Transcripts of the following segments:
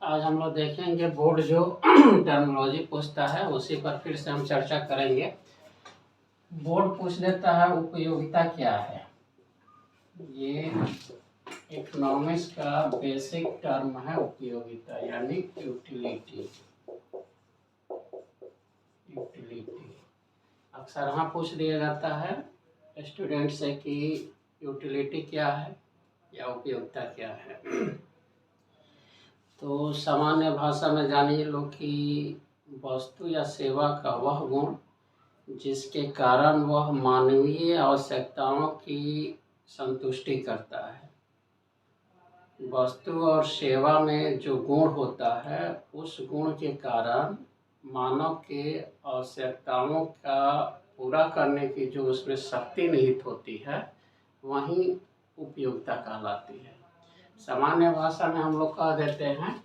आज हम लोग देखेंगे बोर्ड जो टर्मिनोलॉजी पूछता है उसी पर फिर से हम चर्चा करेंगे। बोर्ड पूछ देता है उपयोगिता क्या है। ये इकोनॉमिक्स का बेसिक टर्म है उपयोगिता, यानी यूटिलिटी। अक्सर हाँ पूछ दिया जाता है स्टूडेंट से कि यूटिलिटी क्या है या उपयोगिता क्या है। तो सामान्य भाषा में जानिए लो कि वस्तु या सेवा का वह गुण जिसके कारण वह मानवीय आवश्यकताओं की संतुष्टि करता है। वस्तु और सेवा में जो गुण होता है उस गुण के कारण मानव के आवश्यकताओं का पूरा करने की जो उसमें शक्ति निहित होती है वही उपयोगिता कहलाती है। सामान्य भाषा में हम लोग कह देते हैं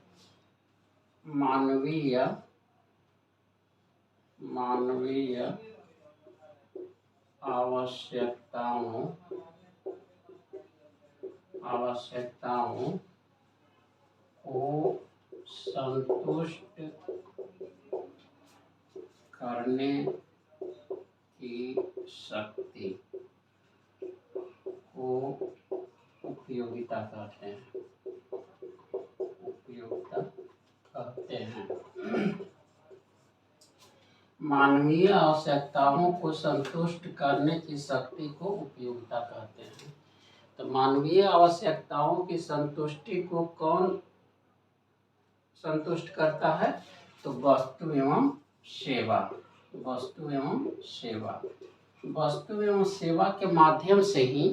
मानवीय आवश्यकताओं को संतुष्ट करने की शक्ति को उपयोगिता कहते हैं। मानवीय आवश्यकताओं को संतुष्ट करने की शक्ति को उपयोगिता कहते हैं। तो मानवीय आवश्यकताओं की संतुष्टि को कौन संतुष्ट करता है? तो वस्तु एवं सेवा। वस्तु एवं सेवा के माध्यम से ही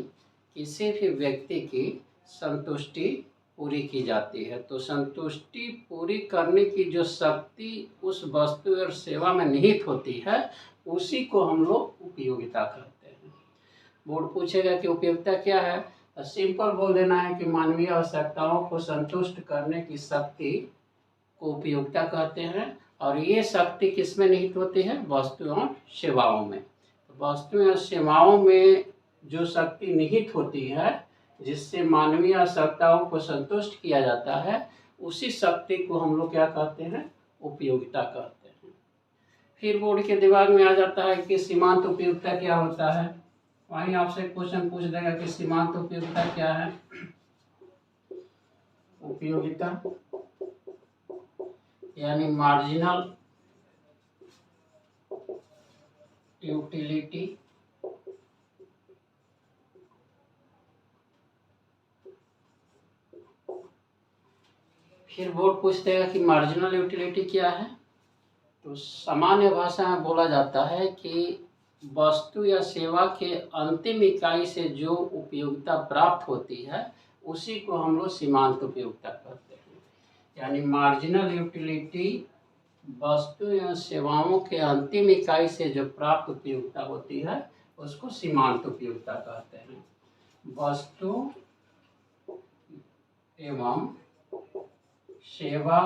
किसी भी व्यक्ति की संतुष्टि पूरी की जाती है। तो संतुष्टि पूरी करने की जो शक्ति उस वस्तु और सेवा में निहित होती है उसी को हम लोग उपयोगिता कहते हैं। बोर्ड पूछेगा कि उपयोगिता क्या है, तो सिंपल बोल देना है कि मानवीय आवश्यकताओं को संतुष्ट करने की शक्ति को उपयोगिता कहते हैं। और ये शक्ति किस में निहित होती है? वस्तु और सेवाओं में। तो वस्तु और सेवाओं में जो शक्ति निहित होती है जिससे मानवीय आवश्यकताओं को संतुष्ट किया जाता है उसी शक्ति को हम लोग क्या कहते हैं? उपयोगिता कहते हैं। फिर बोर्ड के दिमाग में आ जाता है कि सीमांत उपयोगिता क्या होता है। वहीं आपसे क्वेश्चन पूछ देगा कि सीमांत उपयोगिता क्या है। उपयोगिता यानी मार्जिनल यूटिलिटी फिर बोर्ड पूछ देगा कि मार्जिनल यूटिलिटी क्या है। तो सामान्य भाषा में बोला जाता है कि वस्तु या सेवा के अंतिम इकाई से जो उपयोगिता प्राप्त होती है उसी को हम लोग सीमांत उपयोगिता कहते हैं। यानी मार्जिनल यूटिलिटी वस्तु या सेवाओं के अंतिम इकाई से जो प्राप्त उपयोगिता होती है उसको सीमांत उपयोगिता कहते हैं। वस्तु एवं सेवा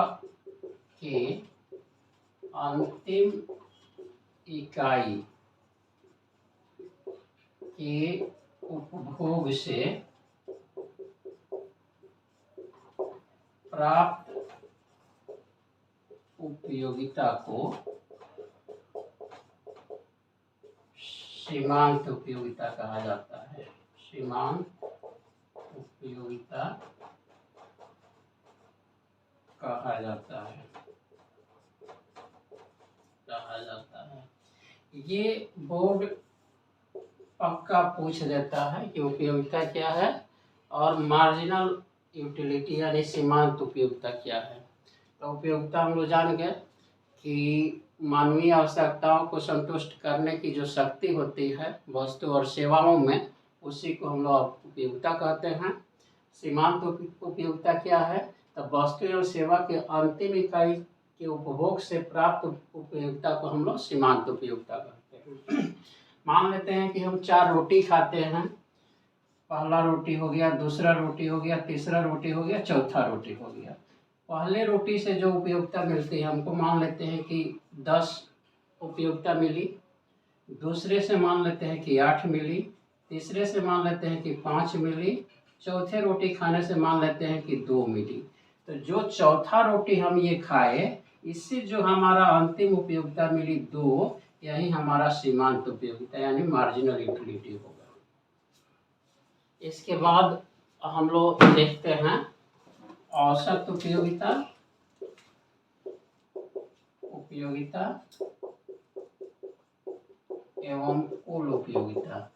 के अंतिम इकाई के उपभोग से प्राप्त उपयोगिता को सीमांत उपयोगिता कहा जाता है। सीमांत उपयोगिता कहा जाता है। ये बोर्ड पक्का पूछ देता है कि उपयोगिता क्या है और मार्जिनल यूटिलिटी यानी सीमांत उपयोगिता क्या है। तो उपयोगिता हम लोग जान गए कि मानवीय आवश्यकताओं को संतुष्ट करने की जो शक्ति होती है वस्तु और सेवाओं में उसी को हम लोग उपयोगिता कहते हैं। सीमांत उपयोगिता क्या है? तो वस्तु एवं सेवा के अंतिम इकाई के उपभोग से प्राप्त उपयोगिता को हम लोग सीमांत उपयोगिता कहते हैं। मान लेते हैं कि हम 4 रोटी खाते हैं। पहला रोटी हो गया, दूसरा रोटी हो गया, तीसरा रोटी हो गया, चौथा रोटी हो गया। पहले रोटी से जो उपयोगिता मिलती है हमको मान लेते हैं कि 10 उपयोगिता मिली। दूसरे से मान लेते हैं कि 8 मिली। तीसरे से मान लेते हैं कि 5 मिली। चौथे रोटी खाने से मान लेते हैं कि 2 मिली। तो जो चौथा रोटी हम ये खाए, इससे जो हमारा अंतिम उपयोगिता मिली 2, यही हमारा सीमांत उपयोगिता यानी मार्जिनल यूटिलिटी होगा। इसके बाद हम लोग देखते हैं औसत उपयोगिता एवं कुल उपयोगिता।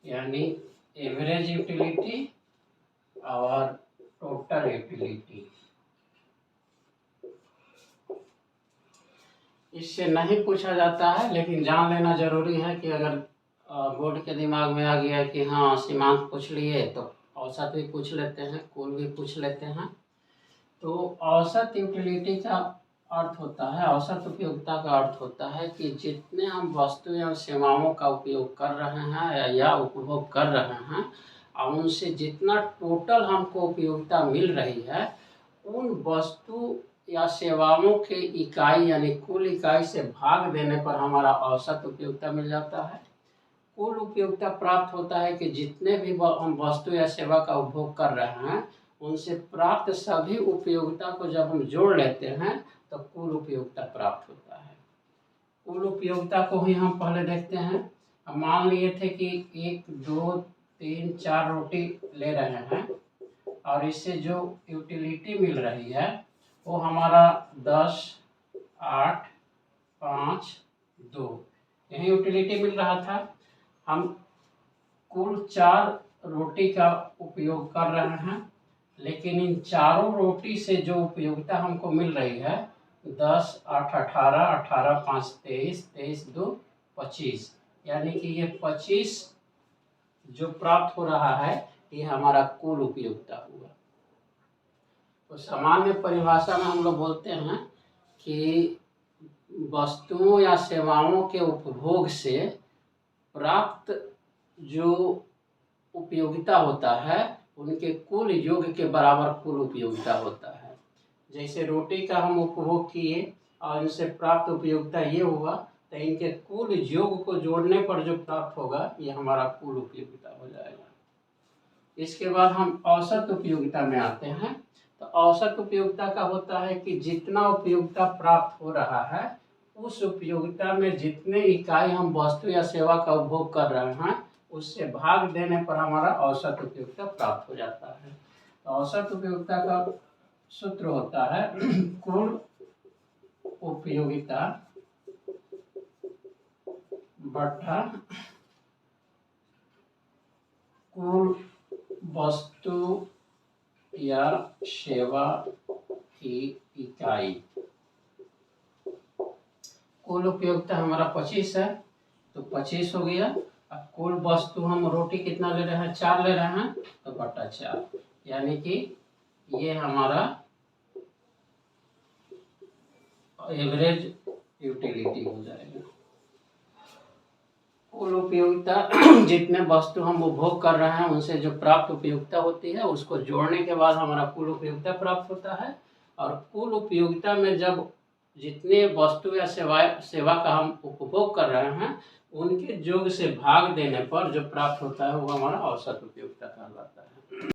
यानी एवरेज यूटिलिटी और टोटल यूटिलिटी। इससे नहीं पूछा जाता है, लेकिन जान लेना जरूरी है कि अगर बोर्ड के दिमाग में आ गया कि हाँ सीमांत पूछ लिए तो औसत भी पूछ लेते हैं, कुल भी पूछ लेते हैं। तो औसत यूटिलिटी का अर्थ होता है, औसत उपयोगिता का अर्थ होता है कि जितने हम वस्तु या सेवाओं का उपयोग कर रहे हैं या उपभोग कर रहे हैं और उनसे जितना टोटल हमको उपयोगिता मिल रही है, उन वस्तु या सेवाओं के इकाई यानी कुल इकाई से भाग देने पर हमारा औसत उपयोगिता मिल जाता है। कुल उपयोगिता प्राप्त होता है कि जितने भी हम वस्तु या सेवा का उपभोग कर रहे हैं उनसे प्राप्त सभी उपयोगिता को जब हम जोड़ लेते हैं तो कुल उपयोगिता प्राप्त होता है। कुल उपयोगिता को ही हम पहले देखते हैं। अब मान लिए थे कि 1 2 3 4 रोटी ले रहे हैं और इससे जो यूटिलिटी मिल रही है वो हमारा 10 8 5 2 यही यूटिलिटी मिल रहा था। हम कुल 4 रोटी का उपयोग कर रहे हैं, लेकिन इन चारों रोटी से जो उपयोगिता हमको मिल रही है 10 8 18 18 5 23 23 2 25, यानी कि ये 25 जो प्राप्त हो रहा है ये हमारा कुल उपयोगिता हुआ। तो सामान्य परिभाषा में हम लोग बोलते हैं कि वस्तुओं या सेवाओं के उपभोग से प्राप्त जो उपयोगिता होता है उनके कुल योग के बराबर कुल उपयोगिता होता है। जैसे रोटी का हम उपभोग किए और इनसे प्राप्त उपयोगिता ये हुआ, तो इनके कुल योग को जोड़ने पर जो प्राप्त होगा ये हमारा कुल उपयोगिता हो जाएगा। इसके बाद हम औसत उपयोगिता में आते हैं। तो औसत उपयोगिता का होता है कि जितना उपयोगिता प्राप्त हो रहा है उस उपयोगिता में जितने इकाई हम वस्तु या सेवा का उपभोग कर रहे हैं उससे भाग देने पर हमारा औसत उपयोगिता प्राप्त हो जाता है। तो औसत उपयोगिता का सूत्र होता है कुल उपयोगिता बटा कुल वस्तु या सेवा की इकाई। कुल उपयोगिता हमारा 25 है तो 25 हो गया। अब कुल वस्तु हम रोटी कितना ले रहे हैं 4 ले रहे हैं तो बटा 4, यानी कि ये हमारा एवरेज यूटिलिटी हो जाएगा। कुल उपयोगिता जितने वस्तु हम उपभोग कर रहे हैं उनसे जो प्राप्त उपयोगिता होती है उसको जोड़ने के बाद हमारा कुल उपयोगिता प्राप्त होता है। और कुल उपयोगिता में जब जितने वस्तु या सेवा का हम उपभोग कर रहे हैं उनके योग से भाग देने पर जो प्राप्त होता है वो हमारा औसत उपयोगिता कहलाता है।